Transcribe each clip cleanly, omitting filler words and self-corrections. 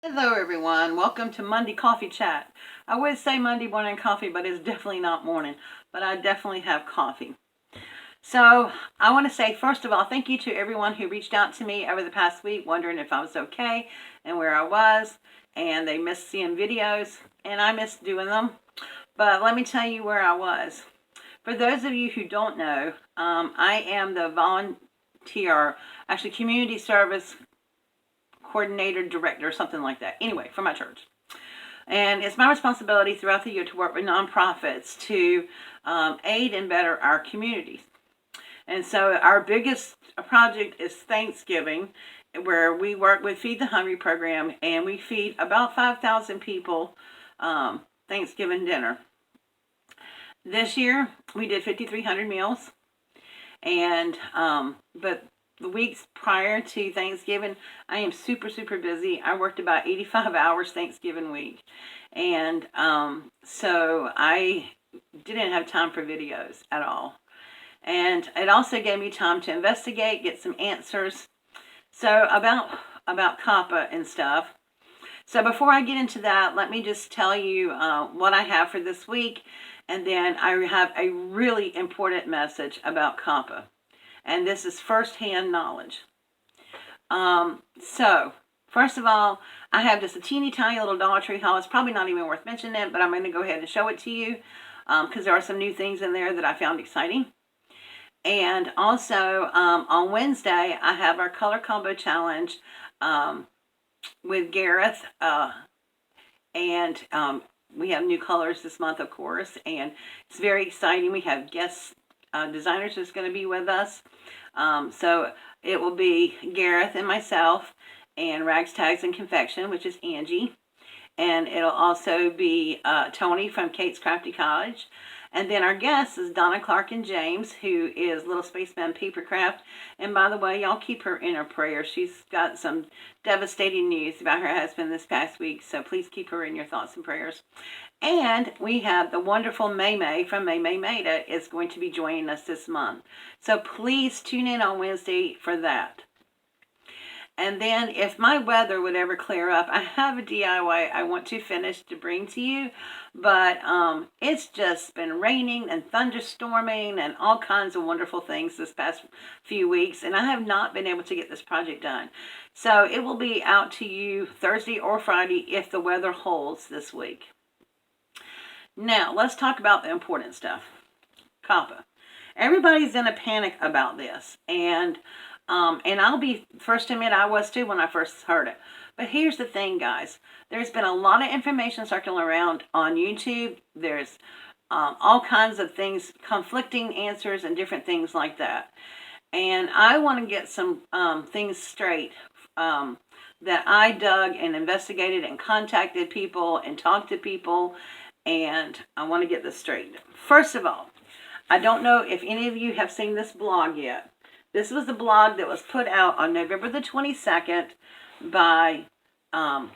Hello everyone, welcome to Monday Coffee Chat. I would say Monday morning coffee, but it's definitely not morning, but I definitely have coffee. So I want to say, first of all, thank you to everyone who reached out to me over the past week wondering if I was okay and where I was, and they missed seeing videos, and I missed doing them. But let me tell you where I was. For those of you who don't know, I am the volunteer, actually community service coordinator, director, something like that. Anyway, for my church. And it's my responsibility throughout the year to work with nonprofits to aid and better our communities. And so our biggest project is Thanksgiving, where we work with Feed the Hungry program, and we feed about 5,000 people Thanksgiving dinner. This year, we did 5,300 meals, and but the weeks prior to Thanksgiving, I am super busy. I worked about 85 hours Thanksgiving week. And so I didn't have time for videos at all. And it also gave me time to investigate, get some answers. So about COPPA and stuff. So before I get into that, let me just tell you what I have for this week. And then I have a really important message about COPPA. And this is firsthand knowledge. So, first of all, I have just a teeny tiny little Dollar Tree haul. It's probably not even worth mentioning it, but I'm going to go ahead and show it to you because there are some new things in there that I found exciting. And also, on Wednesday, I have our Color Combo Challenge with Gareth. And we have new colors this month, of course, and it's very exciting. We have guest designers that's going to be with us. So it will be Gareth and myself and Rags, Tags, and Confection, which is Angie. And it'll also be Tony from Kate's Crafty Cottage. And then our guest is Donna Clark and James, who is Little Spaceman Papercraft. And by the way, y'all keep her in her prayers. She's got some devastating news about her husband this past week, so please keep her in your thoughts and prayers. And we have the wonderful May from May Maida is going to be joining us this month. So please tune in on Wednesday for that. And then if my weather would ever clear up, I have a DIY I want to finish to bring to you. But it's just been raining and thunderstorming and all kinds of wonderful things this past few weeks. And I have not been able to get this project done. So it will be out to you Thursday or Friday if the weather holds this week. Now, let's talk about the important stuff. COPPA. Everybody's in a panic about this. And I'll be first to admit I was too when I first heard it. But here's the thing, guys. There's been a lot of information circling around on YouTube. There's all kinds of things, conflicting answers and different things like that. And I want to get some things straight that I dug and investigated and contacted people and talked to people. And I want to get this straight. First of all, I don't know if any of you have seen this blog yet. This was a blog that was put out on November the 22nd by the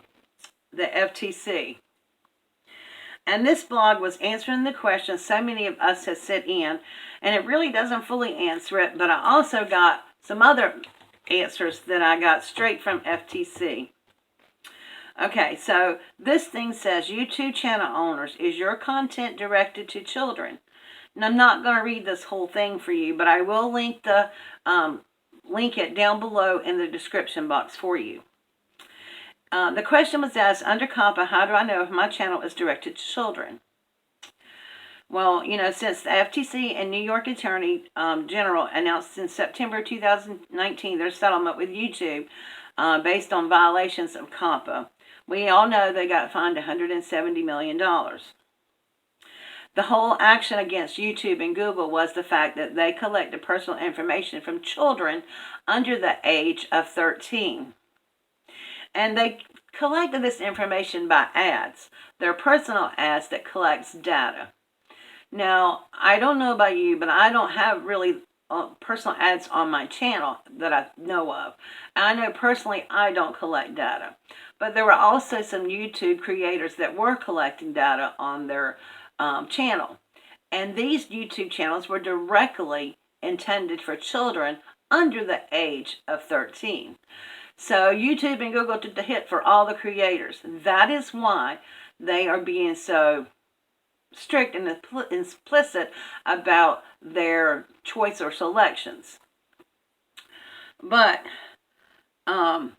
FTC. And this blog was answering the questions so many of us have sent in. And it really doesn't fully answer it, but I also got some other answers that I got straight from FTC. Okay, so this thing says, YouTube channel owners, is your content directed to children? And I'm not going to read this whole thing for you, but I will link it down below in the description box for you. The question was asked, under COPPA, how do I know if my channel is directed to children? Well, you know, since the FTC and New York Attorney General announced in September 2019 their settlement with YouTube based on violations of COPPA, we all know they got fined $170 million. The whole action against YouTube and Google was the fact that they collected personal information from children under the age of 13. And they collected this information by ads. They're personal ads that collects data. Now, I don't know about you, but I don't have really personal ads on my channel that I know of. I know personally I don't collect data. But there were also some YouTube creators that were collecting data on their channel. And these YouTube channels were directly intended for children under the age of 13. So YouTube and Google took the hit for all the creators. That is why they are being so strict and explicit about their choice or selections. But the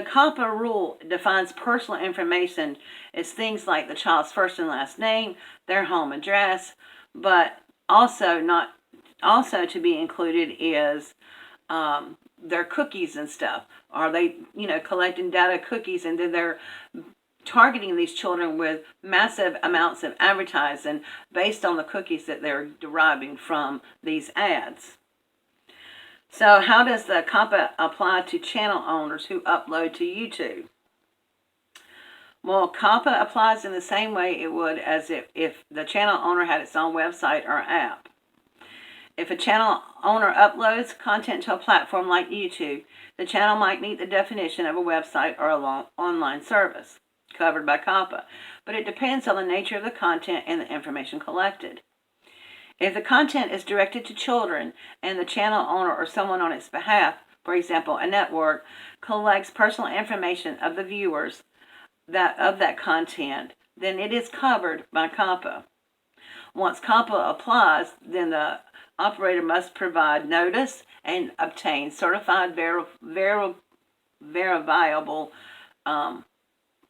COPPA rule defines personal information as things like the child's first and last name, their home address, but also to be included is their cookies and stuff. Are they, collecting data cookies, and then they're targeting these children with massive amounts of advertising based on the cookies that they're deriving from these ads. So how does the COPPA apply to channel owners who upload to YouTube? Well, COPPA applies in the same way it would as if the channel owner had its own website or app. If a channel owner uploads content to a platform like YouTube, the channel might meet the definition of a website or an online service covered by COPPA, but it depends on the nature of the content and the information collected. If the content is directed to children and the channel owner or someone on its behalf, for example, a network, collects personal information of the viewers of that content, then it is covered by COPPA. Once COPPA applies, then the operator must provide notice and obtain certified verifiable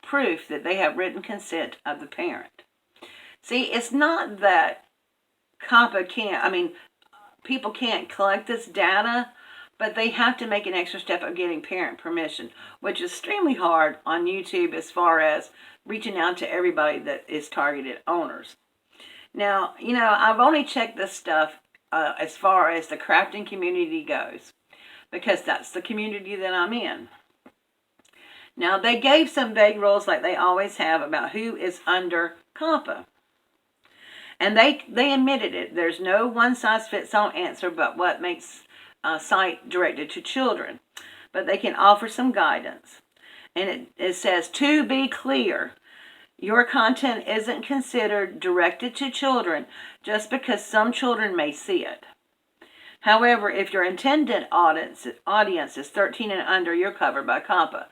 proof that they have written consent of the parent. See, it's not that COPPA people can't collect this data, but they have to make an extra step of getting parent permission, which is extremely hard on YouTube as far as reaching out to everybody that is targeted owners. Now, I've only checked this stuff as far as the crafting community goes, because that's the community that I'm in. Now, they gave some vague rules like they always have about who is under COPPA. And they admitted it. There's no one-size-fits-all answer but what makes a site directed to children. But they can offer some guidance. And it says, to be clear, your content isn't considered directed to children just because some children may see it. However, if your intended audience is 13 and under, you're covered by COPPA.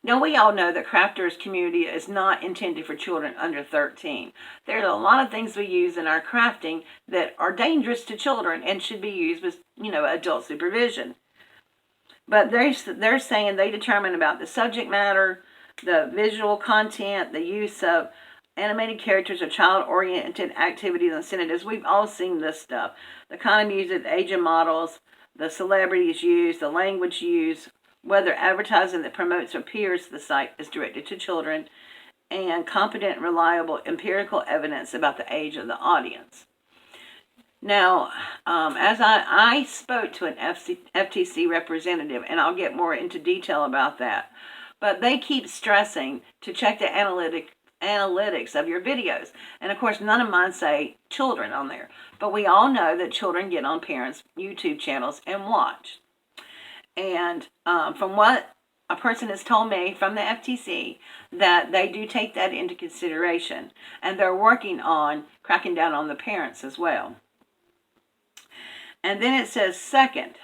Now, we all know that crafters community is not intended for children under 13. There's a lot of things we use in our crafting that are dangerous to children and should be used with, adult supervision. But they're saying they determine about the subject matter, the visual content, the use of animated characters or child-oriented activities and incentives. We've all seen this stuff. The kind of music, the age of models, the celebrities used, the language used, whether advertising that promotes or peers the site is directed to children, and competent, reliable, empirical evidence about the age of the audience. Now, as I spoke to an FTC representative, and I'll get more into detail about that, but they keep stressing to check the analytics of your videos. And of course, none of mine say children on there, but we all know that children get on parents' YouTube channels and watch. And from what a person has told me from the FTC, that they do take that into consideration, and they're working on cracking down on the parents as well. And then it says, second,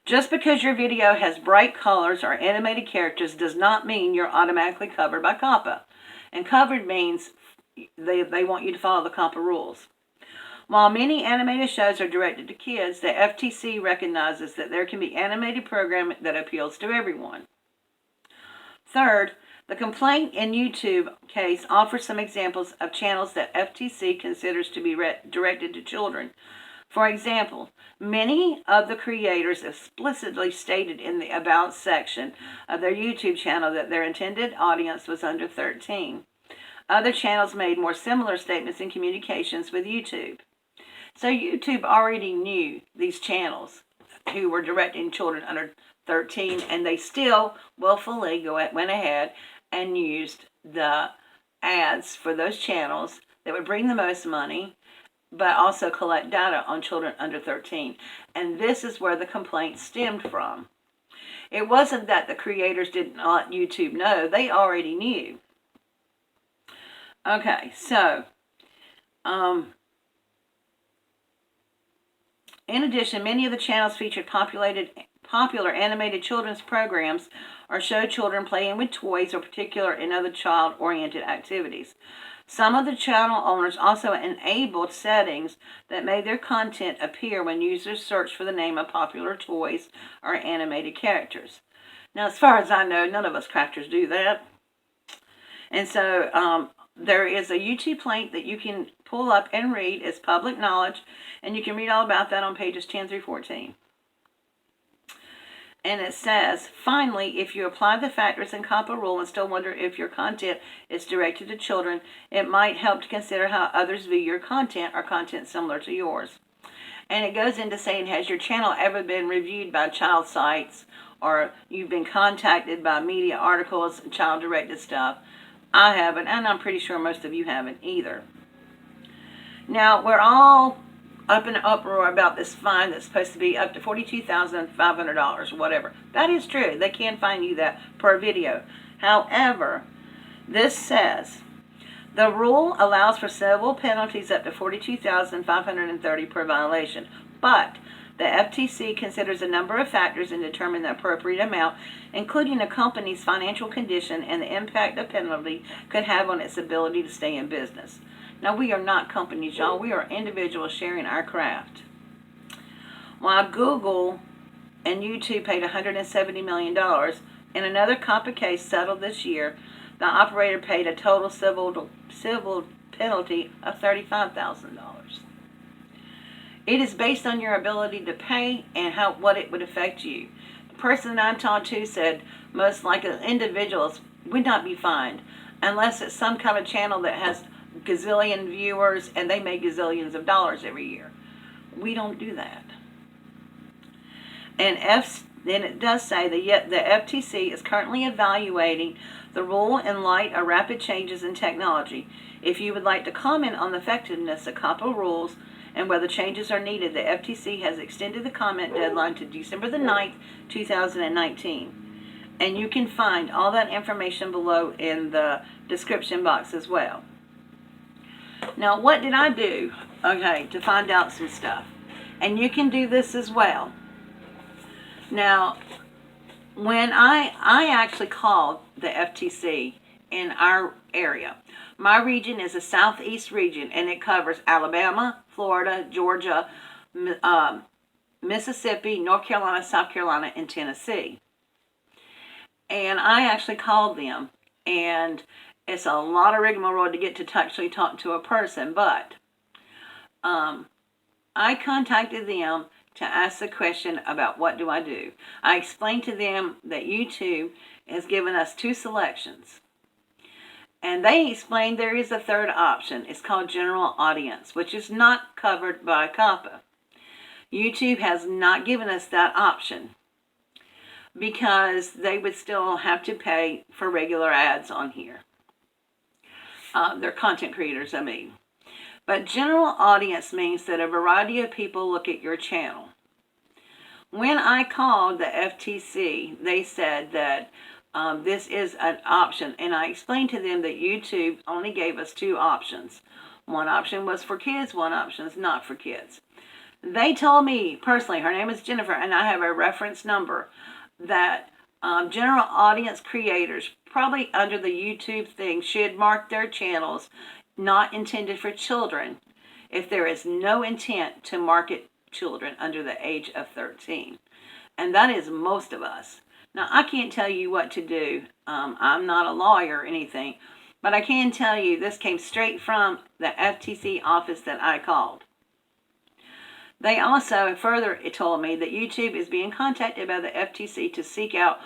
just because your video has bright colors or animated characters does not mean you're automatically covered by COPPA. And covered means they want you to follow the COPPA rules. While many animated shows are directed to kids, the FTC recognizes that there can be animated programming that appeals to everyone. Third, the complaint in YouTube case offers some examples of channels that FTC considers to be directed to children. For example, many of the creators explicitly stated in the About section of their YouTube channel that their intended audience was under 13. Other channels made more similar statements in communications with YouTube. So YouTube already knew these channels who were directing children under 13, and they still willfully went ahead and used the ads for those channels that would bring the most money, but also collect data on children under 13. And this is where the complaint stemmed from. It wasn't that the creators didn't let YouTube know. They already knew. Okay, so In addition, many of the channels featured popular animated children's programs or show children playing with toys or particular and other child-oriented activities. Some of the channel owners also enabled settings that made their content appear when users searched for the name of popular toys or animated characters. Now, as far as I know, none of us crafters do that. And so there is a YouTube link that you can pull up and read. It's public knowledge, and you can read all about that on pages 10 through 14. And it says, finally, if you apply the factors in COPPA rule and still wonder if your content is directed to children, it might help to consider how others view your content or content similar to yours. And it goes into saying, has your channel ever been reviewed by child sites, or you've been contacted by media articles and child-directed stuff? I haven't, and I'm pretty sure most of you haven't either. Now, we're all up in an uproar about this fine that's supposed to be up to $42,500 or whatever. That is true. They can fine you that per video. However, this says, the rule allows for civil penalties up to $42,530 per violation, but the FTC considers a number of factors in determining the appropriate amount, including a company's financial condition and the impact a penalty could have on its ability to stay in business. Now, we are not companies, y'all. We are individuals sharing our craft. While Google and YouTube paid $170 million, in another COPPA case settled this year, the operator paid a total civil penalty of $35,000. It is based on your ability to pay and what it would affect you. The person that I talked to said most likely individuals would not be fined unless it's some kind of channel that has gazillion viewers and they make gazillions of dollars every year. We don't do that. And then it does say that yet the FTC is currently evaluating the rule in light of rapid changes in technology. If you would like to comment on the effectiveness of COPPA rules and whether changes are needed, the FTC has extended the comment deadline to December the 9th, 2019. And you can find all that information below in the description box as well. Now, what did I do, to find out some stuff? And you can do this as well. Now, when I actually called the FTC in our area, my region is a southeast region, and it covers Alabama, Florida, Georgia, Mississippi, North Carolina, South Carolina, and Tennessee. And I actually called them, and it's a lot of rigmarole to get to actually talk to a person, but I contacted them to ask the question about what do I do. I explained to them that YouTube has given us two selections. And they explained there is a third option. It's called general audience, which is not covered by COPPA. YouTube has not given us that option because they would still have to pay for regular ads on here. They're content creators, I mean. But general audience means that a variety of people look at your channel. When I called the FTC, they said that this is an option, and I explained to them that YouTube only gave us two options. One option was for kids, one option is not for kids. They told me personally, her name is Jennifer, and I have a reference number, that general audience creators, probably under the YouTube thing, should mark their channels not intended for children if there is no intent to market children under the age of 13. And that is most of us. Now, I can't tell you what to do. I'm not a lawyer or anything, but I can tell you this came straight from the FTC office that I called. They also further told me that YouTube is being contacted by the FTC to seek out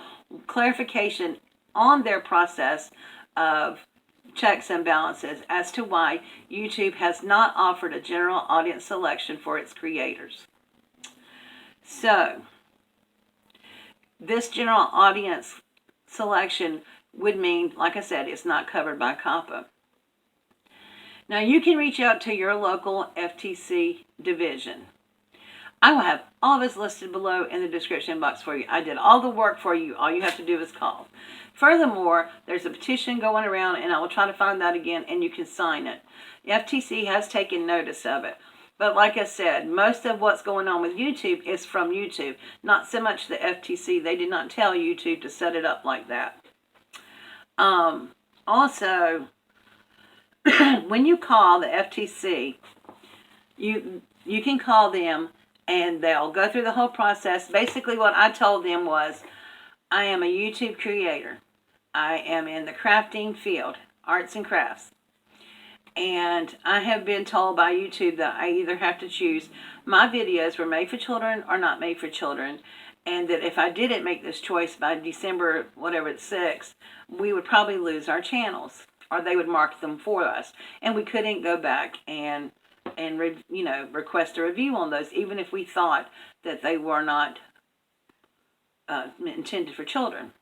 clarification on their process of checks and balances as to why YouTube has not offered a general audience selection for its creators. So, this general audience selection would mean, like I said, it's not covered by COPPA. Now, you can reach out to your local FTC division. I will have all this listed below in the description box for you. I did all the work for you. All you have to do is call. Furthermore, there's a petition going around, and I will try to find that again, and you can sign it. The FTC has taken notice of it. But like I said, most of what's going on with YouTube is from YouTube, not so much the FTC. They did not tell YouTube to set it up like that. Also, when you call the FTC, you can call them and they'll go through the whole process. Basically, what I told them was, I am a YouTube creator. I am in the crafting field, arts and crafts. And I have been told by YouTube that I either have to choose my videos were made for children or not made for children. And that if I didn't make this choice by December, whatever it's 6th, we would probably lose our channels, or they would mark them for us. And we couldn't go back and request a review on those, even if we thought that they were not intended for children.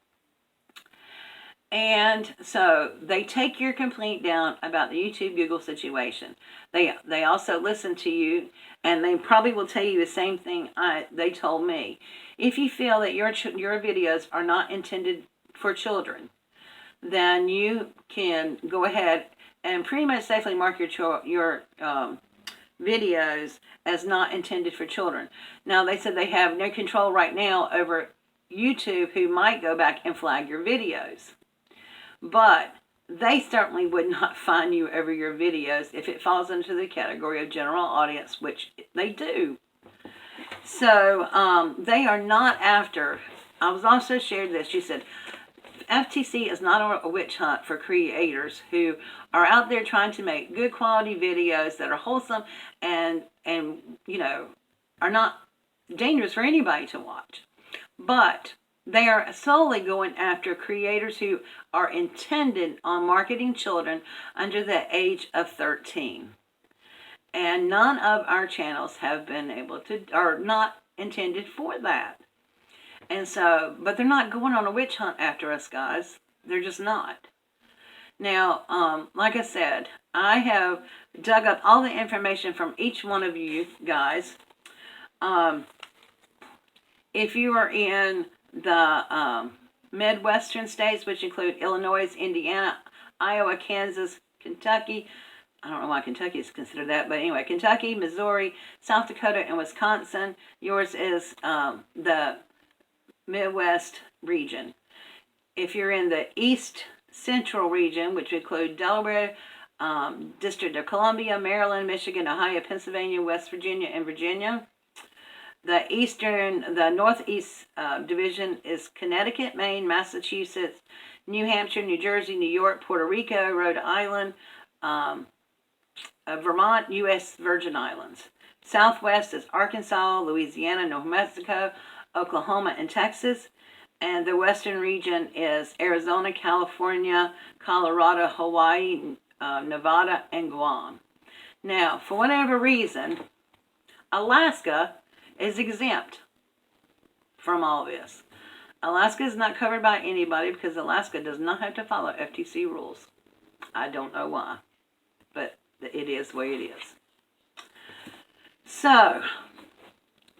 And so they take your complaint down about the YouTube Google situation. They also listen to you, and they probably will tell you the same thing they told me. If you feel that your videos are not intended for children, then you can go ahead and pretty much safely mark your videos as not intended for children. Now, they said they have no control right now over YouTube, who might go back and flag your videos. But they certainly would not fine you over your videos if it falls into the category of general audience, which they do. So they are not after. I was also shared this. She said, FTC is not a witch hunt for creators who are out there trying to make good quality videos that are wholesome and are not dangerous for anybody to watch. But they are solely going after creators who are intended on marketing children under the age of 13. And none of our channels have been able to, are not intended for that. And so, but they're not going on a witch hunt after us, guys. They're just not. Now, like I said, I have dug up all the information from each one of you guys. If you are in the Midwestern states, which include Illinois, Indiana, Iowa, Kansas, Kentucky. I don't know why Kentucky is considered that, but anyway, Kentucky, Missouri, South Dakota, and Wisconsin. Yours is the Midwest region. If you're in the East Central region, which include Delaware, District of Columbia, Maryland, Michigan, Ohio, Pennsylvania, West Virginia, and Virginia. The Northeast division is Connecticut, Maine, Massachusetts, New Hampshire, New Jersey, New York, Puerto Rico, Rhode Island, Vermont, U.S. Virgin Islands. Southwest is Arkansas, Louisiana, New Mexico, Oklahoma, and Texas. And the western region is Arizona, California, Colorado, Hawaii, Nevada, and Guam. Now, for whatever reason, Alaska is exempt from all this. Alaska is not covered by anybody because Alaska does not have to follow FTC rules. I don't know why, but it is the way it is. So,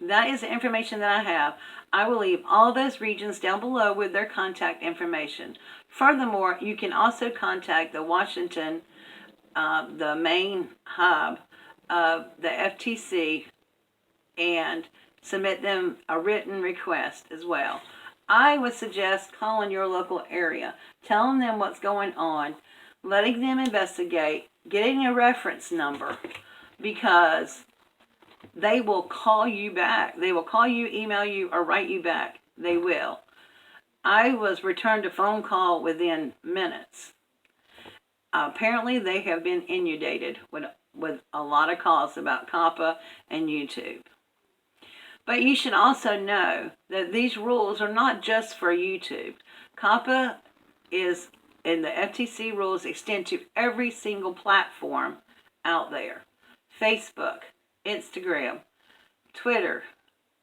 that is the information that I have. I will leave all those regions down below with their contact information. Furthermore, you can also contact the Washington, the main hub of the FTC, and submit them a written request as well. I would suggest calling your local area, telling them what's going on, letting them investigate, getting a reference number, because they will call you back. They will call you, email you, or write you back. They will. I was returned a phone call within minutes. Apparently, they have been inundated with a lot of calls about COPPA and YouTube. But you should also know that these rules are not just for YouTube. COPPA is, and the FTC rules extend to every single platform out there. Facebook, Instagram, Twitter.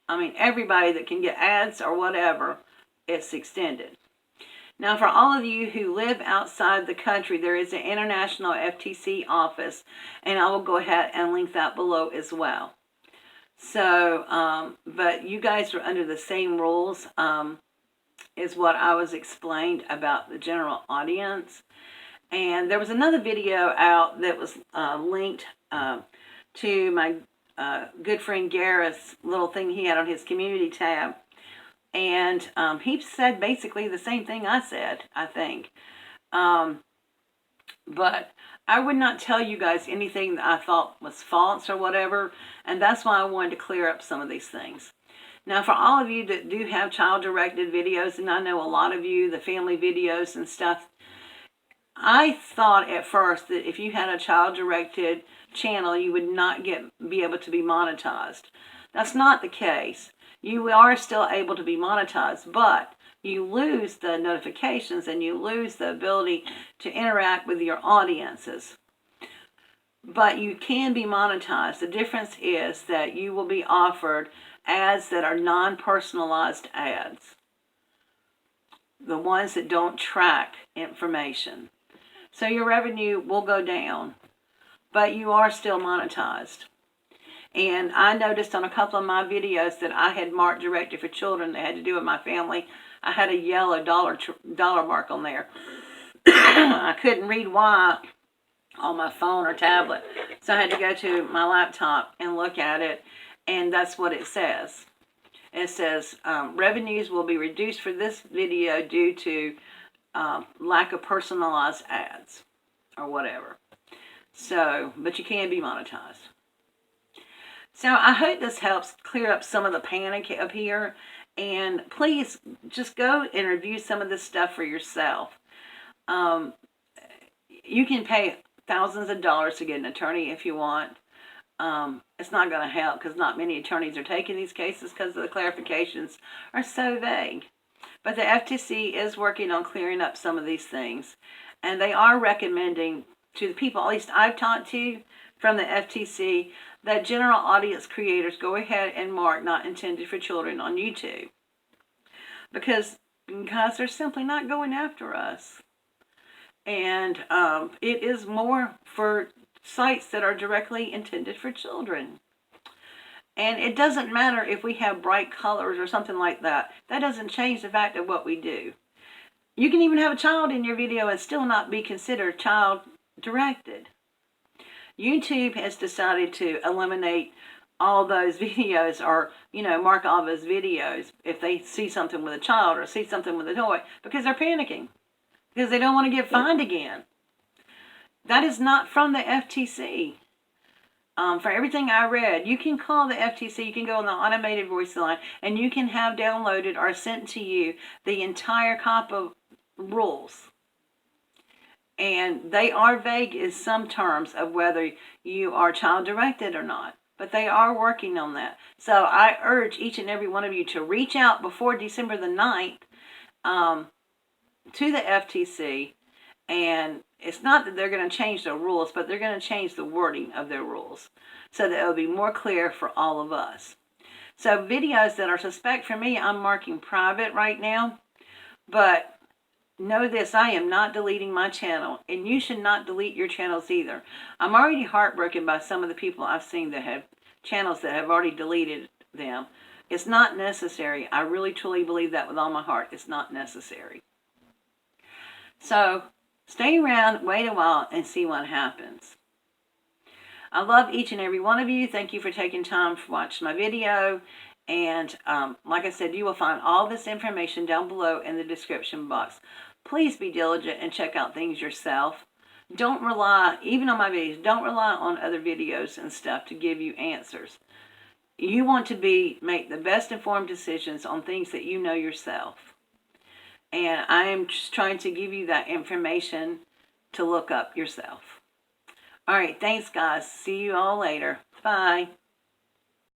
I mean, everybody that can get ads or whatever, it's extended. Now, for all of you who live outside the country, there is an international FTC office, and I will go ahead and link that below as well. So, but you guys are under the same rules, is what I was explained about the general audience. And there was another video out that was linked to my good friend Gareth's little thing he had on his community tab. And he said basically the same thing I said, I think. But I would not tell you guys anything that I thought was false or whatever. And that's why I wanted to clear up some of these things. Now, for all of you that do have child-directed videos, and I know a lot of you, the family videos and stuff, I thought at first that if you had a child-directed channel, you would not be able to be monetized. That's not the case. You are still able to be monetized, but you lose the notifications and you lose the ability to interact with your audiences. But you can be monetized. The difference is that you will be offered ads that are non-personalized ads, the ones that don't track information. So your revenue will go down, but you are still monetized. And I noticed on a couple of my videos that I had marked directed for children that had to do with my family, I had a yellow dollar mark on there. I couldn't read why on my phone or tablet, so I had to go to my laptop and look at it, and that's what it says. It says revenues will be reduced for this video due to lack of personalized ads or whatever. So, but you can be monetized. So I hope this helps clear up some of the panic up here. And please just go and review some of this stuff for yourself. You can pay thousands of dollars to get an attorney if you want. It's not going to help because not many attorneys are taking these cases because the clarifications are so vague. But the FTC is working on clearing up some of these things. And they are recommending to the people, at least I've talked to from the FTC, that general audience creators go ahead and mark not intended for children on YouTube. Because they're simply not going after us. And it is more for sites that are directly intended for children. And it doesn't matter if we have bright colors or something like that. That doesn't change the fact of what we do. You can even have a child in your video and still not be considered child-directed. YouTube has decided to eliminate all those videos or, mark all those videos if they see something with a child or see something with a toy because they're panicking. Because they don't want to get fined again. That is not from the FTC. For everything I read, you can call the FTC, you can go on the automated voice line, and you can have downloaded or sent to you the entire copy of rules. And they are vague in some terms of whether you are child-directed or not. But they are working on that. So I urge each and every one of you to reach out before December the 9th to the FTC. And it's not that they're going to change the rules, but they're going to change the wording of their rules so that it will be more clear for all of us. So videos that are suspect for me, I'm marking private right now. But know this, I am not deleting my channel, and you should not delete your channels either. I'm already heartbroken by some of the people I've seen that have channels that have already deleted them. It's not necessary. I really truly believe that with all my heart. It's not necessary. So stay around, wait a while, and see what happens. I love each and every one of you. Thank you for taking time to watch my video. And like I said, you will find all this information down below in the description box. Please be diligent and check out things yourself. Don't rely, even on my videos, don't rely on other videos and stuff to give you answers. You want to make the best informed decisions on things that you know yourself. And I am just trying to give you that information to look up yourself. All right, thanks guys. See you all later. Bye.